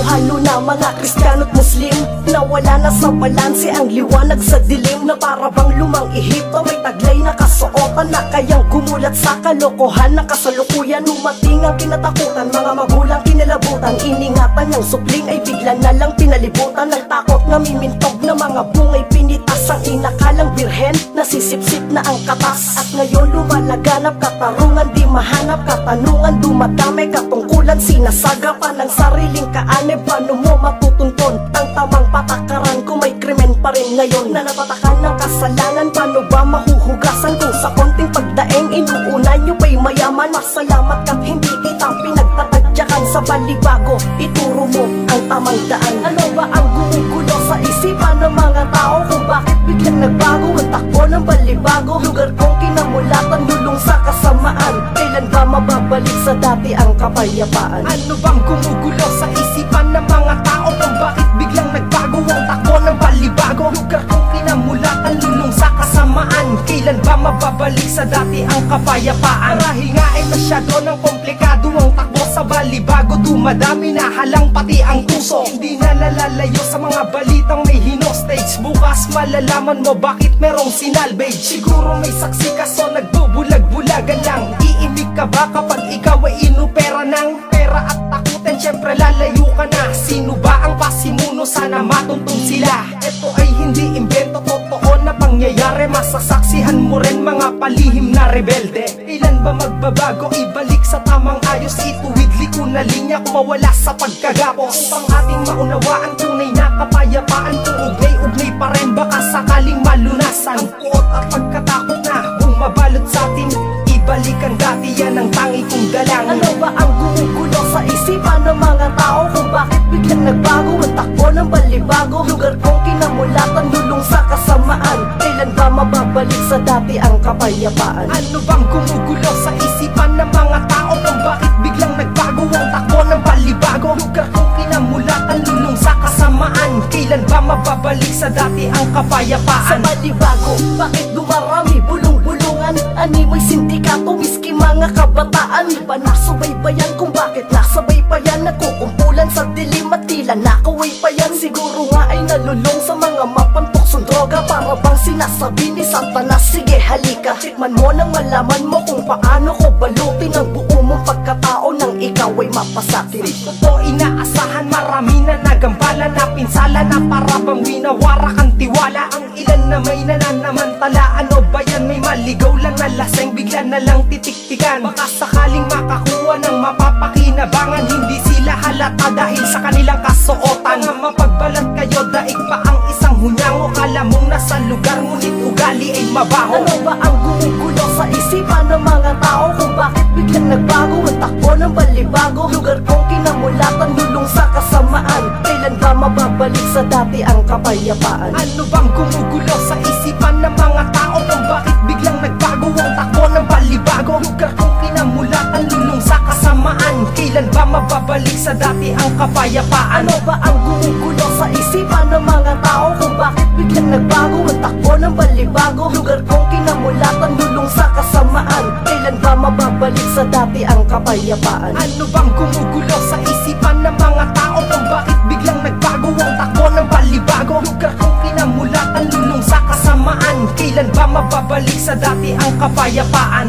halo-halo na mga Kristiyano't Muslim. Nawala na sa balanse ang liwanag sa dilim, na para bang lumang Ehipto may taglay na kasuotan, na kayang gumulat sa kalokohan na kasalukuyan. Umating ang kinatakutan, mga magulang kinilabutan, iningatan niyang supling ay bigla na lang pinalibutan ng takot na mimintog na mga bungay pinitas. Ang inakalang birhen, nasisipsip na ang katas, at ngayon lumalaganap katarungan di mahanap, katanungan dumadami, katungkulan sinasagapan ng sariling kaanib. Paano mo matutunton ang tamang patakaran kung may krimen pa rin ngayon na natatakan ng kasalanan? Paano ba mahuhugasan kung sa konting pagdaeng inuuna nyo pa'y mayaman? Masalamat ka't hindi kita pinagtatadyakan sa balibago, ituro mo ang tamang daan. Ano ba ang gumugulo sa isipan ng mga tao kung bakit biglang nagbago ang takbo ng balibago? Lugar kong kinamulatan, lulong sa kasamaan, kailan ba mababalik sa dati ang kapayapaan? Ano bang gumugulo sa isipan ng mga tao kung bakit biglang nagbago ang takbo ng balibago? Lugar kong kinamulatan, lulong sa kasamaan, kailan ba mababalik sa dati ang kapayapaan? Marahil nga ay masyado ng komplikado ang takbo sa balibago, dumadami na halang pati ang puso. Hindi na lalalayo sa mga balitang may hinostage, bukas malalaman mo bakit merong sinalvage. Siguro may saksi ka so nagbubulag-bulagan lang. Iimik ka ba kapag ikaw ay inupera ng pera at takutin? Syempre lalayo ka na. Sino ba ang pasimuno? Sana matuntun sila. Ito ay hindi imbento, totoo na pangyayari. Masasaksihan mo rin mga palihim na rebelde. Ilan ba magbabago? Ibalik sa tamang ayos, ituwid liko na linya kung mawala sa pagkagapos, upang ating maunawaan tunay na kapayapaan. Kung ugnay-ugnay pa rin baka sakaling malunasan ang puot at pagkatakot na bumabalot sa atin. Ibalik ang dati, yan ang tangi kong dalangin. Ano ba ang gumugulo sa isipan ng mga tao kung bakit biglang nagbago ang takbo ng balibago? Lugar kong kinamulatan, lulong sa kasamaan, kailan ba mababalik sa dati ang kapayapaan? Ano bang gumugulo sa isipan ng mga tao kung bakit biglang nagbago ang takbo ng balibago? Lugar kong kinamulatan, lulong sa kasamaan, kailan ba mababalik sa dati ang kapayapaan? Sa balibago, bakit dumarami bulong-bulungan? Animoy sindikato, miski mga kabataan. Iba na subaybayan kung bakit nasabay pa yan, nagkukumpulan sa dilim at tila nakaway pa yan. Siguro nga ay nalulong sa mga mapantoksong droga, para bang sinasabi ni Satanas, sige halika, tikman mo nang malaman mo kung paano ko balutin ang buo mong pagkatao nang ikaw ay mapasakin. Totoo inaasahan, marami na nagambala, na pinsala na para bang winawarak ang tiwala. Ang ilan na may nananamantala, ano ba yan? May maligaw lang na laseng, bigla na lang titiktikan, baka sakaling makakuha ng mapapakinabangan. Hindi sila halata dahil sa kanilang kasuotan. Nga mapagbalat kayo, daig pa ang isang hunyango, kala mong nasa lugar ngunit ugali ay mabaho. Ano ba ang gumugulo sa isipan ng mga tao kung bakit biglang nagbago ang takbo ng balibago? Lugar kong kinamulatan, lulong sa kasamaan, kailan ba mababalik sa dati ang kapayapaan? Ano bang gumugulo sa isipan ng mga tao kung bakit biglang nagbago ang takbo ng balibago? Lugar kong kinamulatan, lulong sa kasamaan, kailan ba mababalik sa dati ang kapayapaan? Ano ba ang gumugulo sa isipan ng mga tao kung bakit biglang nagbago ang takbo ng balibago? Lugar kong kinamulatan, lulong sa kasamaan, kailan ba mababalik sa dati ang kapayapaan? Ano bang gumugulo sa isipan ng mga tao kung bakit biglang nagbago ang takbo ng balibago? Lugar kong kinamulatan, lulong sa kasamaan, kailan ba mababalik sa dati ang kapayapaan?